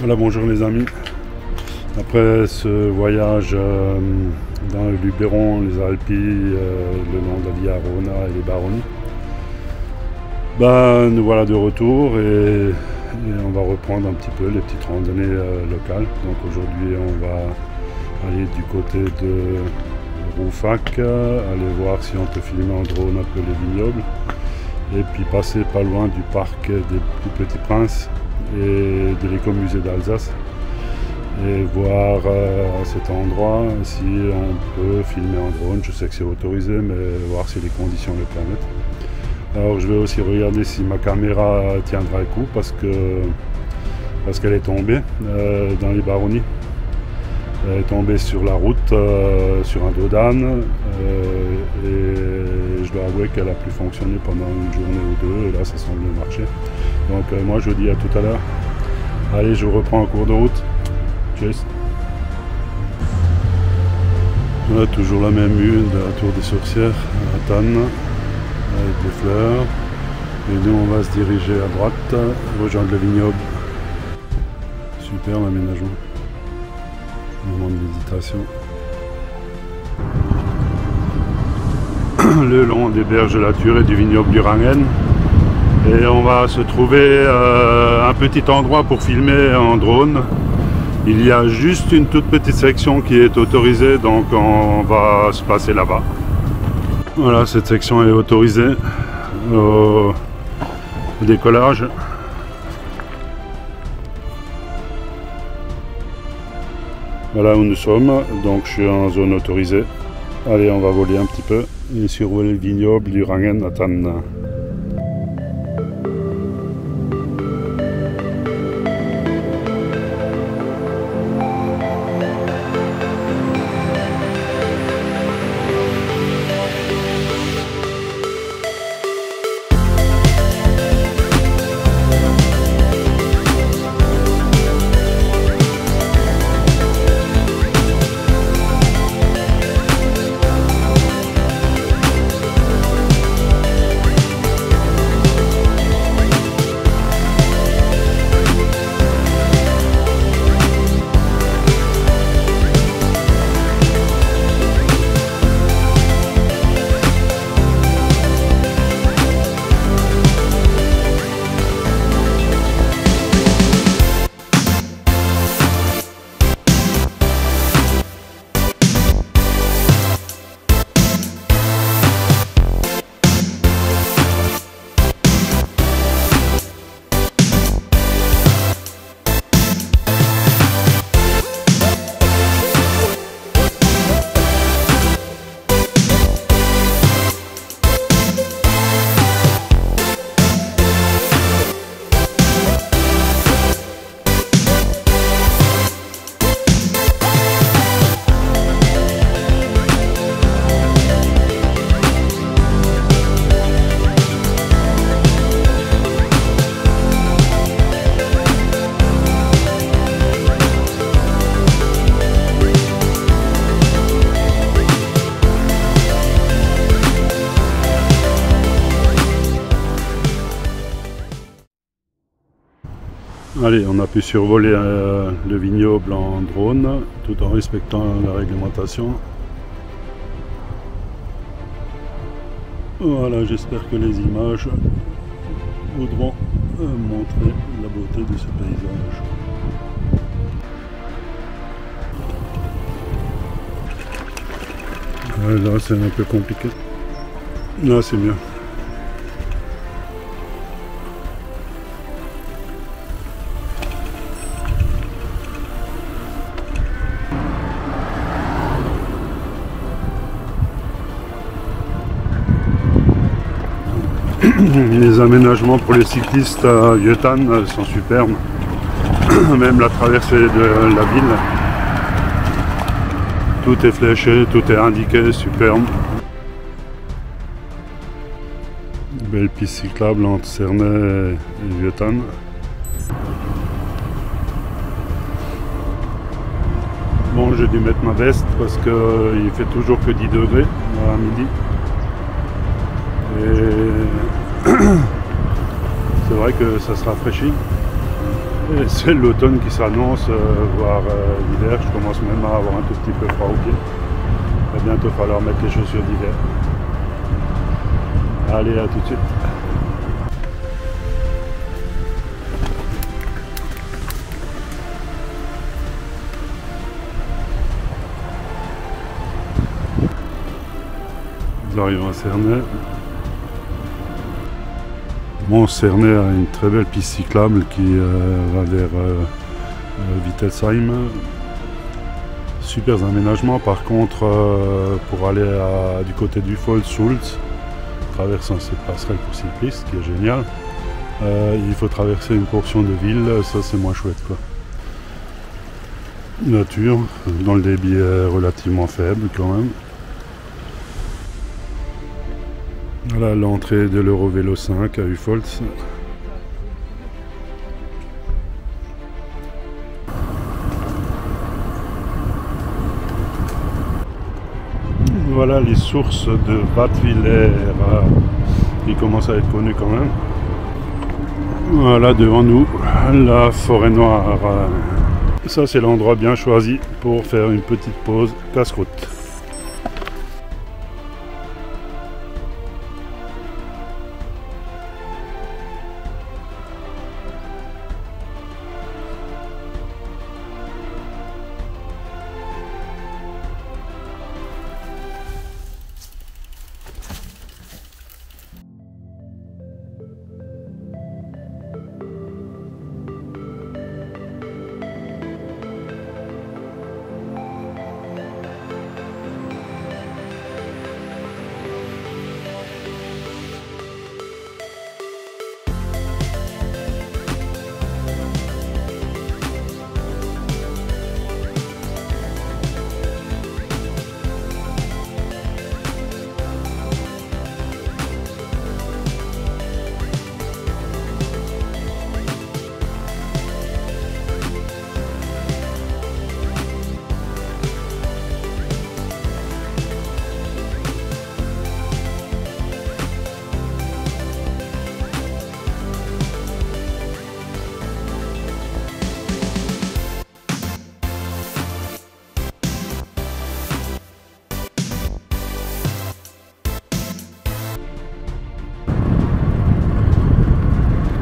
Voilà, bonjour les amis. Après ce voyage dans le Luberon, les Alpes, le long de la Via Arona et les Baronnies, nous voilà de retour et on va reprendre un petit peu les petites randonnées locales. Donc aujourd'hui on va aller du côté de Roufac, aller voir si on peut filmer en drone un peu les vignobles et puis passer pas loin du parc des Plus Petits Princes et de l'écomusée d'Alsace et voir à cet endroit si on peut filmer en drone. Je sais que c'est autorisé, mais voir si les conditions le permettent. Alors je vais aussi regarder si ma caméra tiendra le coup parce qu'elle est tombée dans les Baronnies. Elle est tombée sur la route, sur un dos d'âne, et je dois avouer qu'elle a plus fonctionné pendant une journée ou deux, et là ça semble marcher. Donc moi je vous dis à tout à l'heure. Allez, je vous reprends en cours de route. Tchuss. On a toujours la même vue de la tour des Sorcières à Thann, avec des fleurs. Et nous on va se diriger à droite, rejoindre le vignoble. Super l'aménagement. Moment de méditation. Le long des berges de la Thur et du vignoble du Rangen. Et on va se trouver un petit endroit pour filmer en drone. Il y a juste une toute petite section qui est autorisée, donc on va se placer là-bas. Voilà, cette section est autorisée au décollage. Voilà où nous sommes, donc je suis en zone autorisée. Allez, on va voler un petit peu et survoler le vignoble du Rangen à Thann. Allez, on a pu survoler le vignoble en drone tout en respectant la réglementation. Voilà, j'espère que les images voudront montrer la beauté de ce paysage. Là, c'est un peu compliqué. Là, c'est mieux. Les aménagements pour les cyclistes à Vieux-Thann sont superbes. Même la traversée de la ville. Tout est fléché, tout est indiqué, superbe. Belle piste cyclable entre Cernay et Vieux-Thann. Bon, j'ai dû mettre ma veste parce qu'il fait toujours que 10 degrés à midi. Et c'est vrai que ça se rafraîchit. C'est l'automne qui s'annonce, voire l'hiver. Je commence même à avoir un tout petit peu froid aux pieds. Il va bientôt falloir mettre les chaussures d'hiver. Allez, à tout de suite. Nous arrivons à Cernay. Bon, Cernay a une très belle piste cyclable qui va vers Wittelsheim. Super aménagements par contre pour aller du côté du Volksschulz, traversant cette passerelle pour cyclistes qui est géniale. Il faut traverser une portion de ville, ça c'est moins chouette quoi. Nature, dont le débit est relativement faible quand même. Voilà l'entrée de l'Eurovélo 5 à Uffholz. Voilà les sources de Wattwiller qui commencent à être connues quand même. Voilà devant nous la forêt noire. Ça c'est l'endroit bien choisi pour faire une petite pause casse-croûte.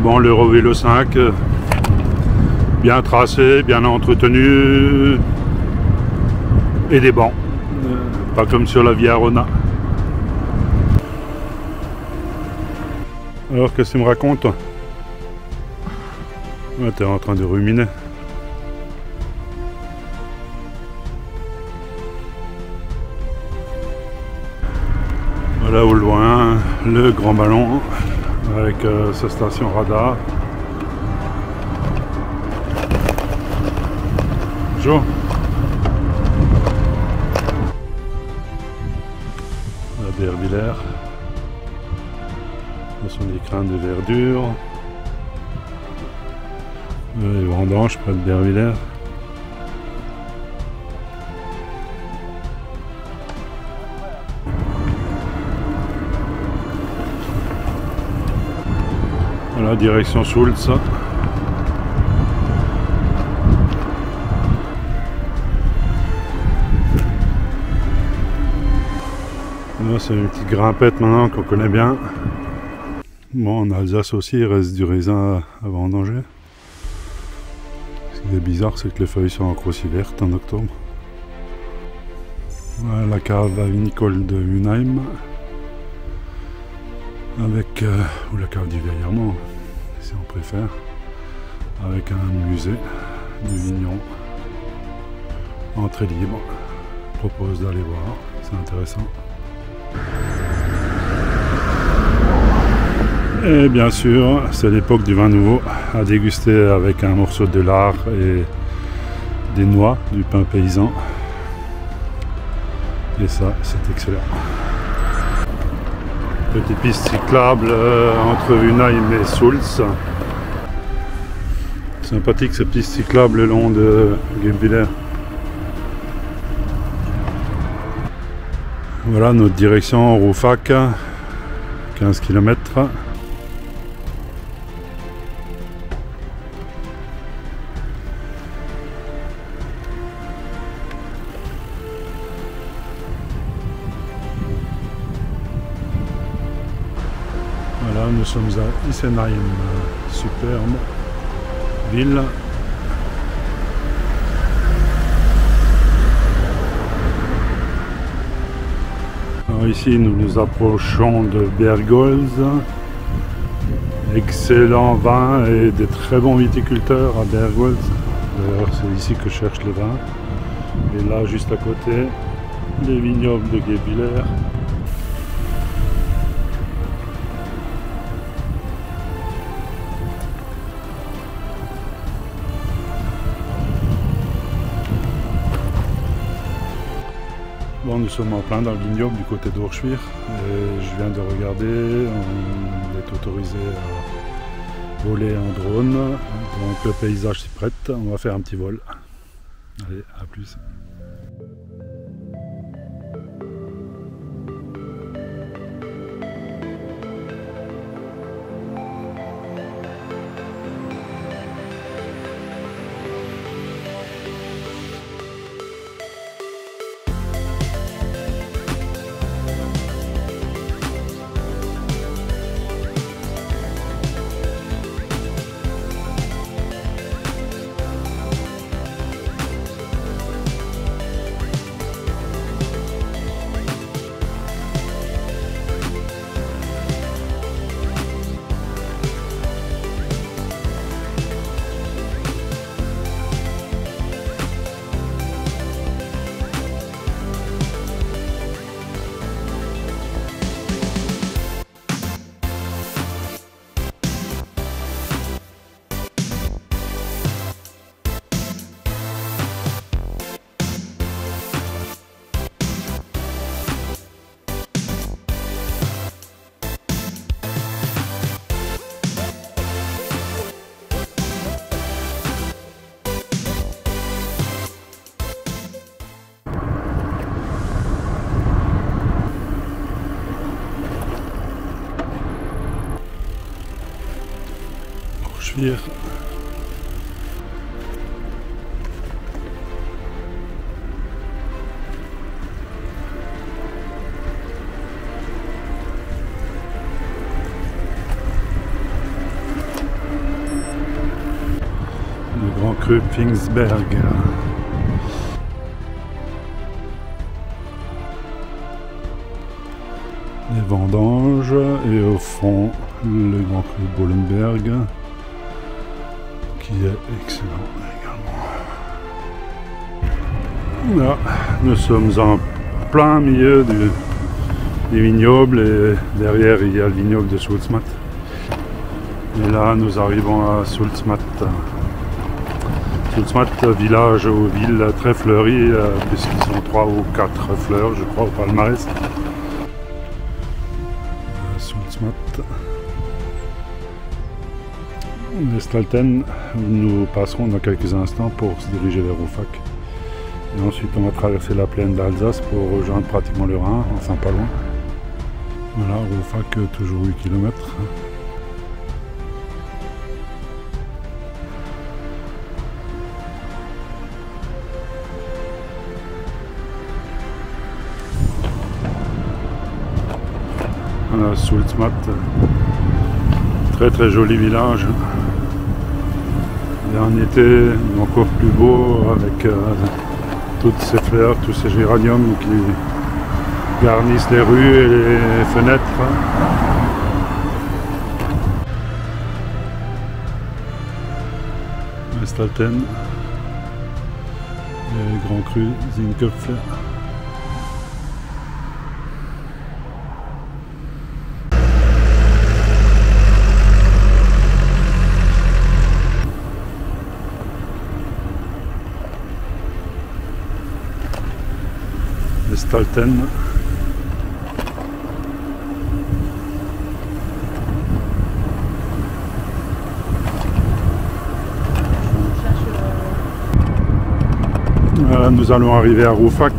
Bon, l'Eurovélo 5, bien tracé, bien entretenu, et des bancs, pas comme sur la Via Arona. Alors, qu'est-ce qu'il me raconte? Ouais, t'es en train de ruminer. Voilà au loin, le grand ballon. Avec sa station radar. Bonjour. La Dervillers. Dans son écrin de verdure. Les vendanges près de Dervillers. Voilà, direction Schulz. Là, c'est une petite grimpette maintenant qu'on connaît bien. Bon, en Alsace aussi, il reste du raisin à vendanger. Ce qui est bizarre, c'est que les feuilles sont encore aussi vertes en octobre. Voilà la cave vinicole de Unheim. Avec, ou la cave du Vieil-Armand, si on préfère, avec un musée du vignon, entrée libre. Je propose d'aller voir, c'est intéressant. Et bien sûr, c'est l'époque du vin nouveau, à déguster avec un morceau de lard et des noix, du pain paysan. Et ça, c'est excellent. Petite piste cyclable entre Unheim et Schulz. Sympathique cette piste cyclable le long de Guebwiller. Voilà notre direction Rouffach, 15 km. nous sommes à Isenheim, superbe ville. Alors ici nous nous approchons de Bergholz, excellent vin et des très bons viticulteurs à Bergholz. D'ailleurs c'est ici que je cherche les vins. Et là juste à côté, les vignobles de Guebwiller. Bon, nous sommes en plein dans le vignoble du côté d'Orschwir et je viens de regarder, on est autorisé à voler en drone, donc le paysage s'y prête, on va faire un petit vol. Allez, à plus. Orschwir. Le grand cru Pfingsberg. Les vendanges et au fond le grand cru Bollenberg qui est excellent également. Là, nous sommes en plein milieu du vignoble et derrière il y a le vignoble de Sulzmatt. Et là nous arrivons à Sulzmatt. Sulzmatt, village aux villes très fleuries, puisqu'ils sont 3 ou 4 fleurs, je crois, au palmarès. Sulzmatt. Nestalten, nous passerons dans quelques instants pour se diriger vers Rouffach. Et ensuite, on va traverser la plaine d'Alsace pour rejoindre pratiquement le Rhin, enfin pas loin. Voilà, Rouffach, toujours 8 km. Voilà, Sulzmatt, très très joli village. Et en été, encore plus beau avec toutes ces fleurs, tous ces géraniums qui garnissent les rues et les fenêtres. Nestalten, les grands crus Zinköpfe. Nestalten. Nous allons arriver à Rouffach.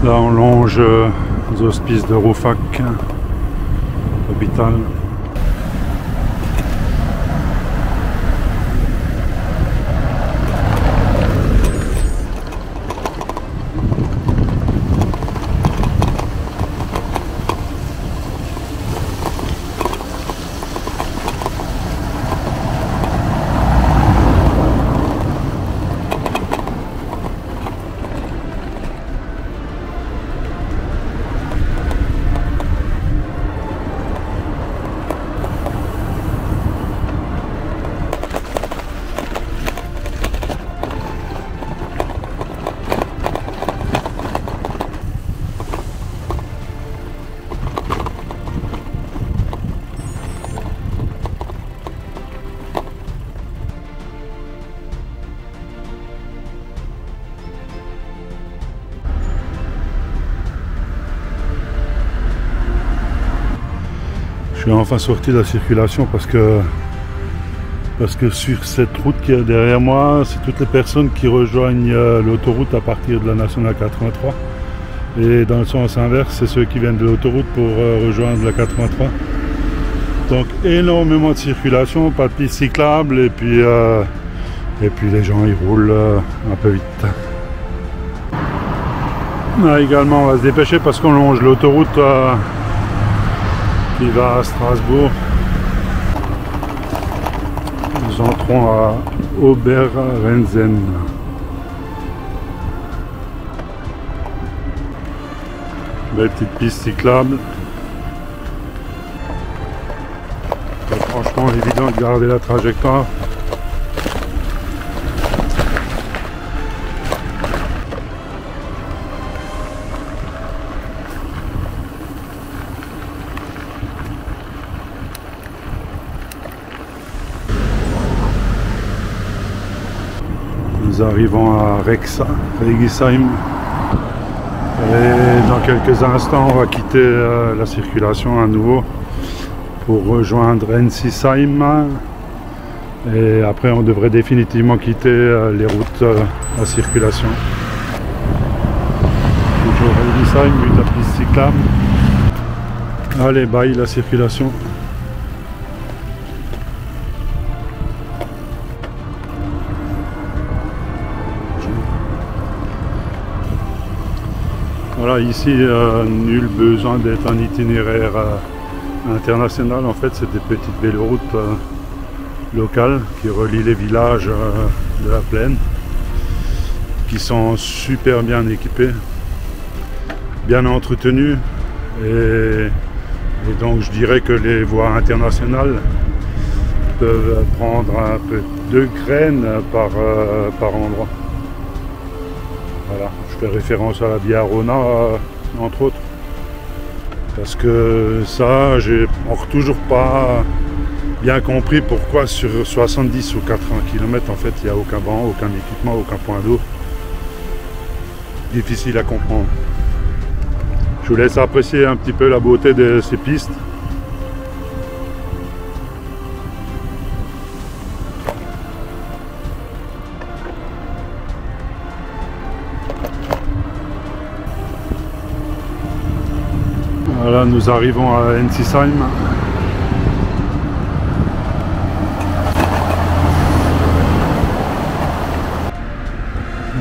Là on longe les hospices de Roufac, hôpital. Je suis enfin sorti de la circulation parce que sur cette route qui est derrière moi, c'est toutes les personnes qui rejoignent l'autoroute à partir de la nationale 83. Et dans le sens inverse, c'est ceux qui viennent de l'autoroute pour rejoindre la 83. Donc énormément de circulation, pas de piste cyclable et puis les gens ils roulent un peu vite. Là également on va se dépêcher parce qu'on longe l'autoroute qui va à Strasbourg. Nous entrons à Oberrenzen. Belle petite piste cyclable. C'est franchement évident de garder la trajectoire. Nous arrivons à Regisheim et dans quelques instants on va quitter la circulation à nouveau pour rejoindre Ensisheim et après on devrait définitivement quitter les routes à circulation. Toujours Regisheim, une piste cyclable. Allez, bye la circulation. Voilà, ici, nul besoin d'être un itinéraire international. En fait, c'est des petites véloroutes locales qui relient les villages de la plaine, qui sont super bien équipés, bien entretenus. Et donc, je dirais que les voies internationales peuvent prendre un peu de graines par endroit. Voilà, je fais référence à la Via Rona, entre autres. Parce que ça, j'ai toujours pas bien compris pourquoi sur 70 ou 80 km, en fait, il n'y a aucun banc, aucun équipement, aucun point d'eau. Difficile à comprendre. Je vous laisse apprécier un petit peu la beauté de ces pistes. Voilà, nous arrivons à Ensisheim.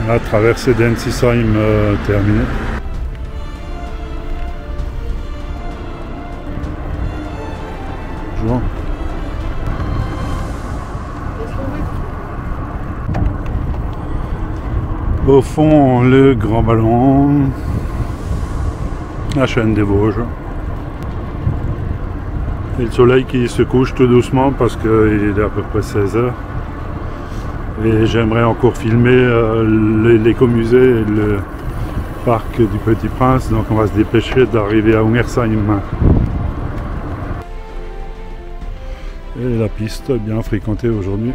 La traversée d'Ensisheim terminée. Bonjour. Au fond, le Grand Ballon. La chaîne des Vosges. Et le soleil qui se couche tout doucement parce qu'il est à peu près 16 h. Et j'aimerais encore filmer l'écomusée et le parc du Petit Prince. Donc on va se dépêcher d'arriver à Ungersheim. Et la piste bien fréquentée aujourd'hui.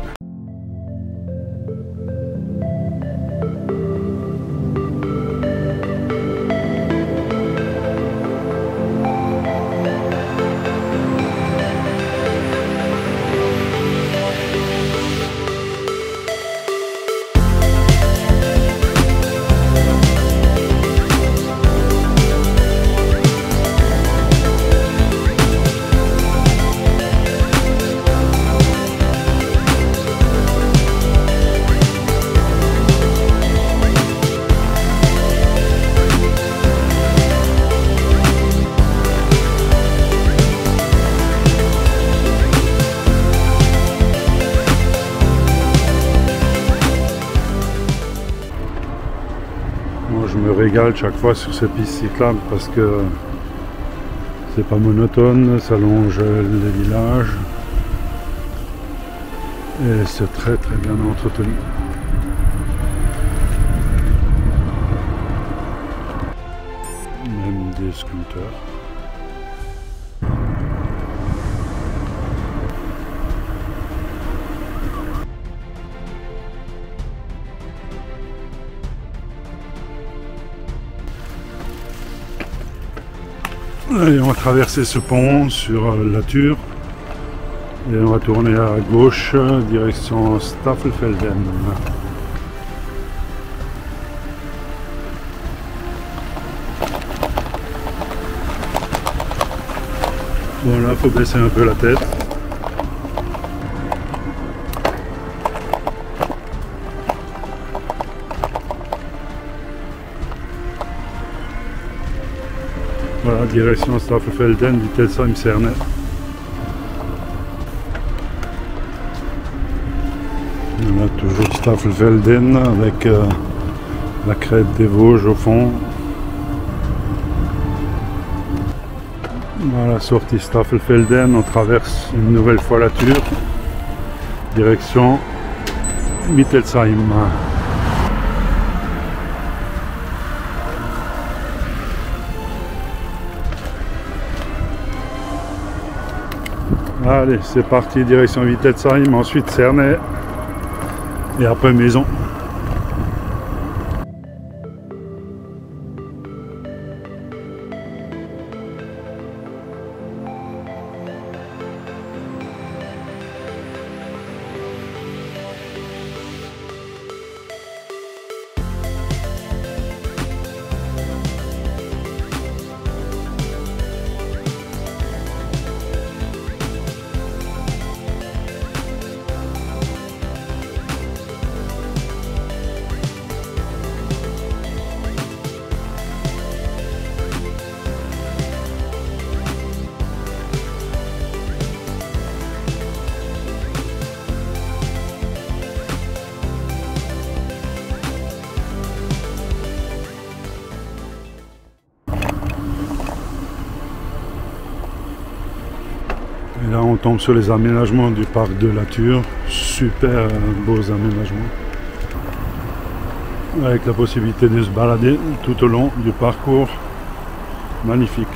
Moi je me régale chaque fois sur ces pistes cyclables parce que c'est pas monotone, ça longe les villages et c'est très bien entretenu. Même des scooters. Allez, on va traverser ce pont sur la Thur et on va tourner à gauche direction Staffelfelden. Bon, là, il faut baisser un peu la tête. Voilà, direction Staffelfelden, Wittelsheim-Cerne. Voilà, toujours Staffelfelden avec la crête des Vosges au fond. Voilà, sortie Staffelfelden, on traverse une nouvelle fois la Thur, direction Wittelsheim. Allez, c'est parti, direction Wittelsheim, ensuite Cerne et après Maison. Et là on tombe sur les aménagements du parc de la Thur, super beaux aménagements, avec la possibilité de se balader tout au long du parcours, magnifique.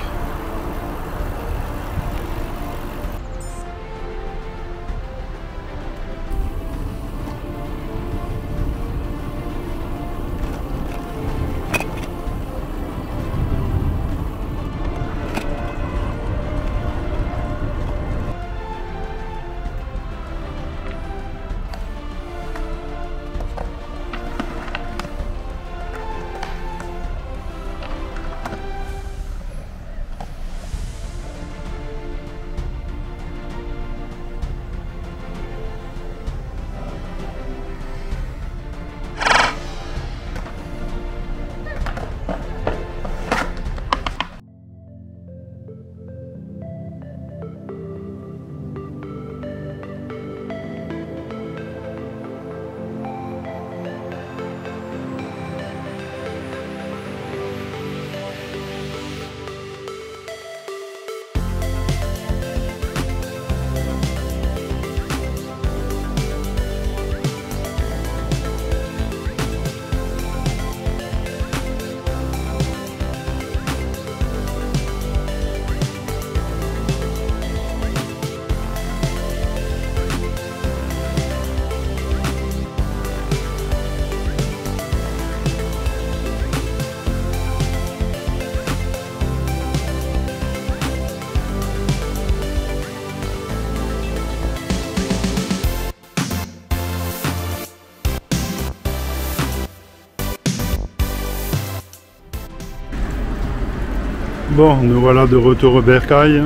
Bon, nous voilà de retour au Bercail.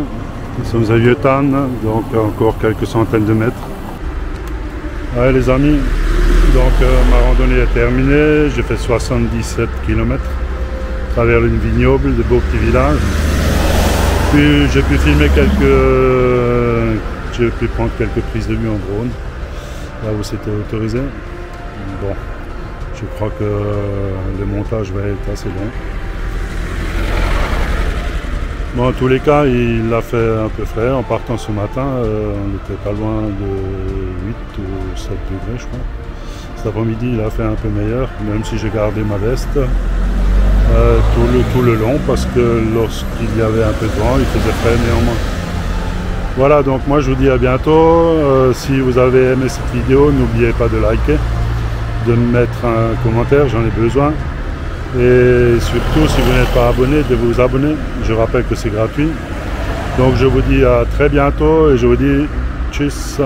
Nous sommes à Vieuxtan, donc encore quelques centaines de mètres. Ouais les amis, donc ma randonnée est terminée. J'ai fait 77 km à travers le vignoble, de beaux petits villages. Puis j'ai pu filmer j'ai pu prendre quelques prises de vue en drone, là où c'était autorisé. Bon, Je crois que le montage va être assez long. Bon, en tous les cas, il l'a fait un peu frais. En partant ce matin, on n'était pas loin de 8 ou 7 degrés, je crois. Cet après-midi, il a fait un peu meilleur, même si j'ai gardé ma veste tout le long, parce que lorsqu'il y avait un peu de vent, il faisait frais néanmoins. Voilà, donc moi je vous dis à bientôt. Si vous avez aimé cette vidéo, n'oubliez pas de liker, de me mettre un commentaire, j'en ai besoin. Et surtout, si vous n'êtes pas abonné, de vous abonner. Je rappelle que c'est gratuit. Donc je vous dis à très bientôt et je vous dis tchuss.